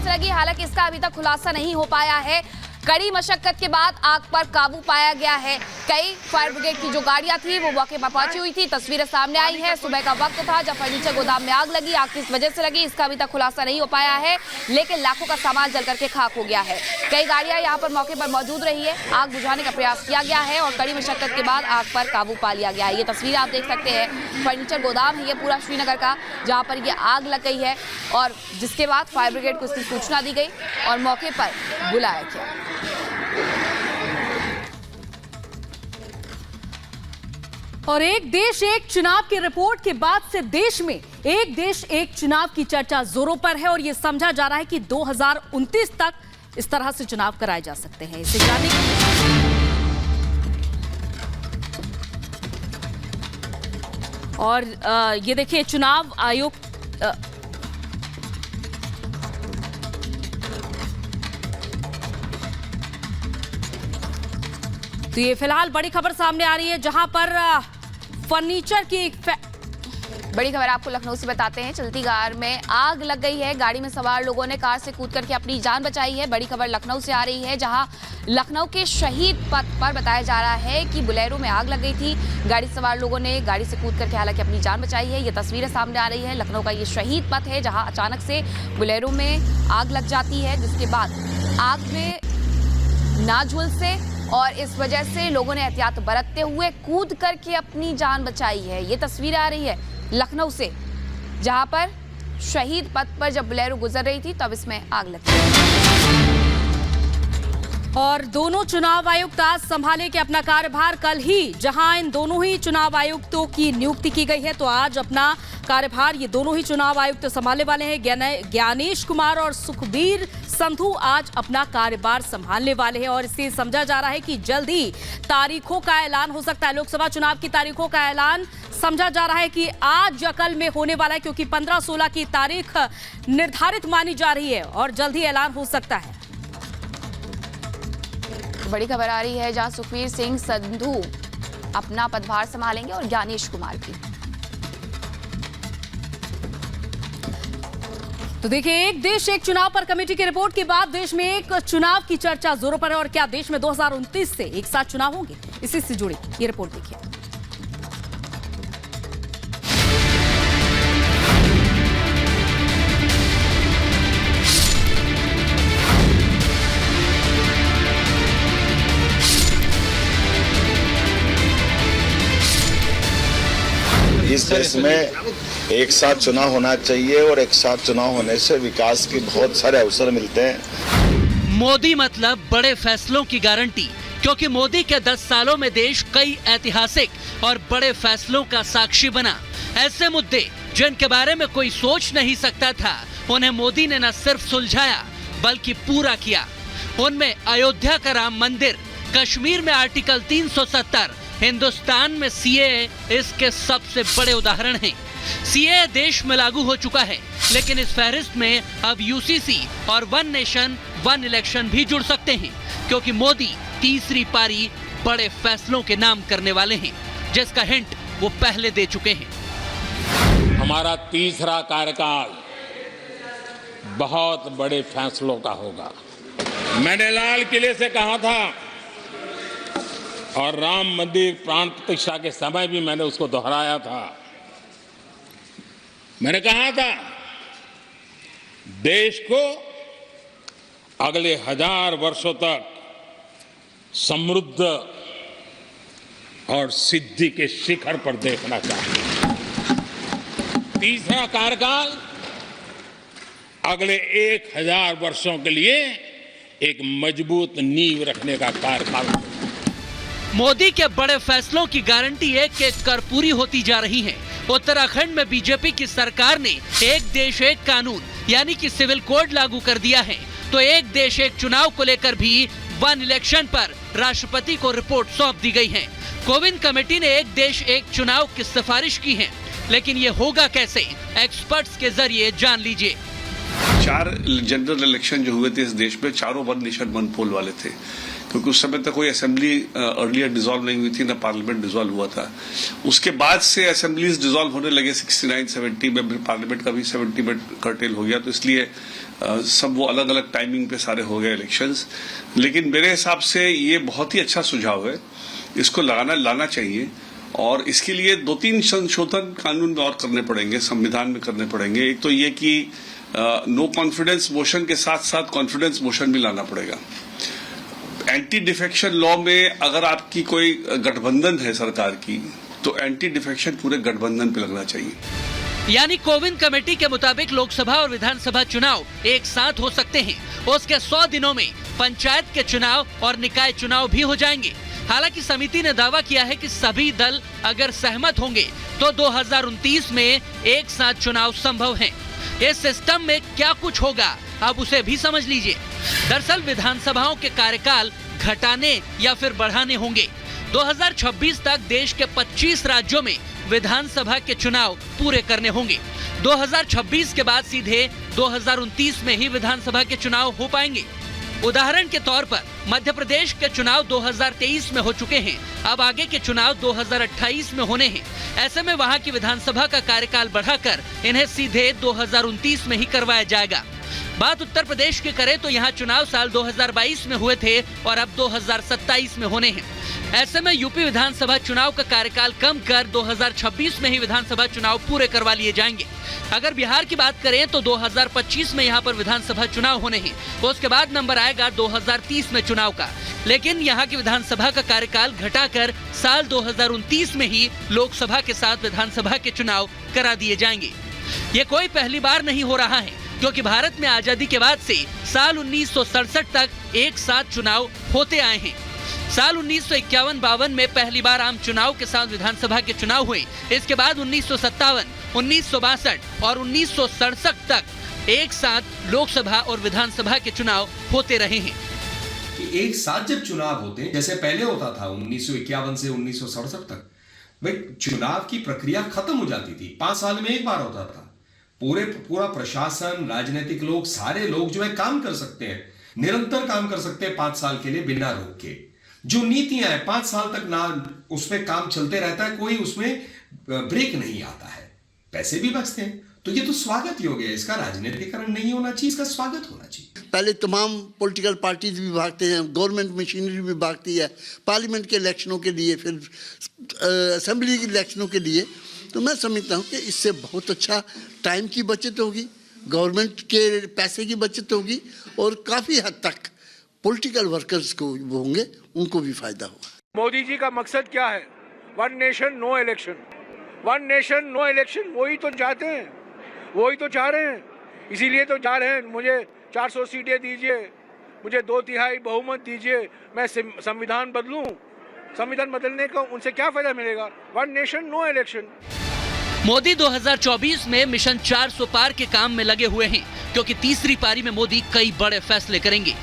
से लगी। हालांकि इसका अभी तक खुलासा नहीं हो पाया है। कड़ी मशक्कत के बाद आग पर काबू पाया गया है। कई फायर ब्रिगेड की जो गाड़ियां थी वो मौके पर पहुंची हुई थी। तस्वीरें सामने आई है। सुबह का वक्त था जब फर्नीचर गोदाम में आग लगी। आग किस वजह से लगी इसका अभी तक खुलासा नहीं हो पाया है, लेकिन लाखों का सामान जल करके खाक हो गया है। कई गाड़ियां यहां पर मौके पर मौजूद रही है। आग बुझाने का प्रयास किया गया है और कड़ी मशक्कत के बाद आग पर काबू पा लिया गया है। ये तस्वीर आप देख सकते हैं। फर्नीचर गोदाम है ये पूरा श्रीनगर का, जहां पर ये आग लग गई है और जिसके बाद फायर ब्रिगेड को इसकी सूचना दी गई और मौके पर बुलाया गया। और एक देश एक चुनाव की रिपोर्ट के बाद से देश में एक देश एक चुनाव की चर्चा जोरों पर है और यह समझा जा रहा है कि 2029 तक इस तरह से चुनाव कराए जा सकते हैं। इसे जानने और ये देखिए चुनाव आयोग तो ये फिलहाल बड़ी खबर सामने आ रही है जहां पर फर्नीचर की बड़ी खबर आपको लखनऊ से बताते हैं। चलती कार में आग लग गई है। गाड़ी में सवार लोगों ने कार से कूद करके अपनी जान बचाई है। बड़ी खबर लखनऊ से आ रही है जहां लखनऊ के शहीद पथ पर बताया जा रहा है कि बुलेरो में आग लग गई थी। गाड़ी सवार लोगों ने गाड़ी से कूद करके हालांकि अपनी जान बचाई है। ये तस्वीरें सामने आ रही है। लखनऊ का ये शहीद पथ है जहाँ अचानक से बुलेरो में आग लग जाती है, जिसके बाद आग में ना झुलसे और इस वजह से लोगों ने एहतियात बरतते हुए कूद करके अपनी जान बचाई है। ये तस्वीर आ रही है लखनऊ से जहां पर शहीद पथ पर जब बुलेरो गुजर रही थी तब इसमें आग लगी। और दोनों चुनाव आयुक्त आज संभाले के अपना कार्यभार। कल ही जहां इन दोनों ही चुनाव आयुक्तों की नियुक्ति की गई है, तो आज अपना कार्यभार ये दोनों ही चुनाव आयुक्त संभालने वाले हैं। ज्ञानेश कुमार और सुखबीर संधू आज अपना कार्यभार संभालने वाले हैं और इससे समझा जा रहा है कि जल्द ही तारीखों का ऐलान हो सकता है। लोकसभा चुनाव की तारीखों का ऐलान समझा जा रहा है कि आज या कल में होने वाला है, क्योंकि 15-16 की तारीख निर्धारित मानी जा रही है और जल्द ही ऐलान हो सकता है। बड़ी खबर आ रही है जहां सुखबीर सिंह संधू अपना पदभार संभालेंगे और ज्ञानेश कुमार की। तो देखिए एक देश एक चुनाव पर कमेटी की रिपोर्ट के बाद देश में एक चुनाव की चर्चा जोरों पर है और क्या देश में 2029 से एक साथ चुनाव होंगे, इसी से जुड़ी ये रिपोर्ट देखिए। इस देश में एक साथ चुनाव होना चाहिए और एक साथ चुनाव होने से विकास के बहुत सारे अवसर मिलते हैं। मोदी मतलब बड़े फैसलों की गारंटी, क्योंकि मोदी के 10 सालों में देश कई ऐतिहासिक और बड़े फैसलों का साक्षी बना। ऐसे मुद्दे जिनके बारे में कोई सोच नहीं सकता था, उन्हें मोदी ने न सिर्फ सुलझाया बल्कि पूरा किया। उनमें अयोध्या का राम मंदिर, कश्मीर में आर्टिकल 370, हिंदुस्तान में सीएए इसके सबसे बड़े उदाहरण हैं। सीएए देश में लागू हो चुका है, लेकिन इस फहरिस्त में अब यूसीसी और वन नेशन वन इलेक्शन भी जुड़ सकते हैं, क्योंकि मोदी तीसरी पारी बड़े फैसलों के नाम करने वाले हैं, जिसका हिंट वो पहले दे चुके हैं। हमारा तीसरा कार्यकाल बहुत बड़े फैसलों का होगा। मैंने लाल किले से कहा था और राम मंदिर प्राण प्रतिष्ठा के समय भी मैंने उसको दोहराया था। मैंने कहा था देश को अगले 1000 वर्षों तक समृद्ध और सिद्धि के शिखर पर देखना चाहिए। तीसरा कार्यकाल अगले 1000 वर्षों के लिए एक मजबूत नींव रखने का कार्यकाल। मोदी के बड़े फैसलों की गारंटी एक एक कर पूरी होती जा रही है। उत्तराखंड में बीजेपी की सरकार ने एक देश एक कानून यानी कि सिविल कोड लागू कर दिया है, तो एक देश एक चुनाव को लेकर भी वन इलेक्शन पर राष्ट्रपति को रिपोर्ट सौंप दी गई है। कोविंद कमेटी ने एक देश एक चुनाव की सिफारिश की है, लेकिन ये होगा कैसे, एक्सपर्ट्स के जरिए जान लीजिए। 4 जनरल इलेक्शन जो हुए थे इस देश में, चारों वन नेशन वन पोल वाले थे। क्योंकि उस समय तक कोई असेंबली अर्लियर डिसॉल्व नहीं हुई थी, ना पार्लियामेंट डिसॉल्व हुआ था। उसके बाद से असेंबलीज डिसॉल्व होने लगे 69-70 में, फिर पार्लियामेंट का भी 70 में कर्टेल हो गया, तो इसलिए सब वो अलग अलग टाइमिंग पे सारे हो गए इलेक्शंस। लेकिन मेरे हिसाब से ये बहुत ही अच्छा सुझाव है, इसको लाना चाहिए, और इसके लिए 2-3 संशोधन कानून में और करने पड़ेंगे, संविधान में करने पड़ेंगे। एक तो ये कि नो कॉन्फिडेंस मोशन के साथ साथ कॉन्फिडेंस मोशन भी लाना पड़ेगा। एंटी डिफेक्शन लॉ में अगर आपकी कोई गठबंधन है सरकार की, तो एंटी डिफेक्शन पूरे गठबंधन पे लगना चाहिए। यानी कोविंद कमेटी के मुताबिक लोकसभा और विधानसभा चुनाव एक साथ हो सकते हैं। उसके 100 दिनों में पंचायत के चुनाव और निकाय चुनाव भी हो जाएंगे। हालांकि समिति ने दावा किया है कि सभी दल अगर सहमत होंगे तो 2029 में एक साथ चुनाव संभव है। इस सिस्टम में क्या कुछ होगा, अब उसे भी समझ लीजिए। दरअसल विधानसभाओं के कार्यकाल घटाने या फिर बढ़ाने होंगे। 2026 तक देश के 25 राज्यों में विधानसभा के चुनाव पूरे करने होंगे। 2026 के बाद सीधे 2029 में ही विधानसभा के चुनाव हो पाएंगे। उदाहरण के तौर पर मध्य प्रदेश के चुनाव 2023 में हो चुके हैं, अब आगे के चुनाव 2028 में होने हैं। ऐसे में वहां की विधानसभा का कार्यकाल बढ़ाकर इन्हें सीधे 2029 में ही करवाया जाएगा। बात उत्तर प्रदेश की करें तो यहाँ चुनाव साल 2022 में हुए थे और अब 2027 में होने हैं। ऐसे में यूपी विधानसभा चुनाव का कार्यकाल कम कर 2026 में ही विधानसभा चुनाव पूरे करवा लिए जाएंगे। अगर बिहार की बात करें तो 2025 में यहाँ पर विधानसभा चुनाव होने हैं, उसके बाद नंबर आएगा 2030 में चुनाव का। लेकिन यहाँ की विधानसभा का कार्यकाल घटाकर साल 2029 में ही लोकसभा के साथ विधानसभा के चुनाव करा दिए जाएंगे। ये कोई पहली बार नहीं हो रहा है, क्योंकि भारत में आजादी के बाद से साल 1967 तक एक साथ चुनाव होते आए हैं। साल 1951-52 में पहली बार आम चुनाव के साथ विधानसभा के चुनाव हुए। इसके बाद 1957, 1962 और 1967 तक एक साथ लोकसभा और विधानसभा के चुनाव होते रहे हैं। एक साथ जब चुनाव होते हैं, जैसे पहले होता था 1951 से 1967 तक, भाई चुनाव की प्रक्रिया खत्म हो जाती थी, 5 साल में एक बार होता था। पूरा प्रशासन, राजनीतिक लोग, सारे लोग जो है काम कर सकते हैं, निरंतर काम कर सकते हैं 5 साल के लिए बिना रोक के। जो नीतियां हैं 5 साल तक ना उसमें काम चलते रहता है, कोई उसमें ब्रेक नहीं आता है, पैसे भी बचते हैं। तो ये तो स्वागत ही हो गया, इसका राजनीतिकरण नहीं होना चाहिए, इसका स्वागत होना चाहिए। पहले तमाम पॉलिटिकल पार्टीज भी भागते हैं, गवर्नमेंट मशीनरी भी भागती है पार्लियामेंट के इलेक्शनों के लिए, फिर असेंबली के इलेक्शनों के लिए। तो मैं समझता हूँ कि इससे बहुत अच्छा टाइम की बचत होगी, गवर्नमेंट के पैसे की बचत होगी, और काफ़ी हद तक पॉलिटिकल वर्कर्स को वो होंगे, उनको भी फायदा होगा। मोदी जी का मकसद क्या है? 1 nation no election, 1 nation no election, वही तो चाहते हैं, वही तो चाह रहे हैं, इसीलिए तो चाह रहे हैं मुझे 400 सीटें दीजिए, मुझे 2/3 बहुमत दीजिए, मैं संविधान बदलूं। संविधान बदलने का उनसे क्या फायदा मिलेगा? 1 नेशन नो इलेक्शन। मोदी 2024 में मिशन 400 पार के काम में लगे हुए हैं, क्योंकि तीसरी पारी में मोदी कई बड़े फैसले करेंगे।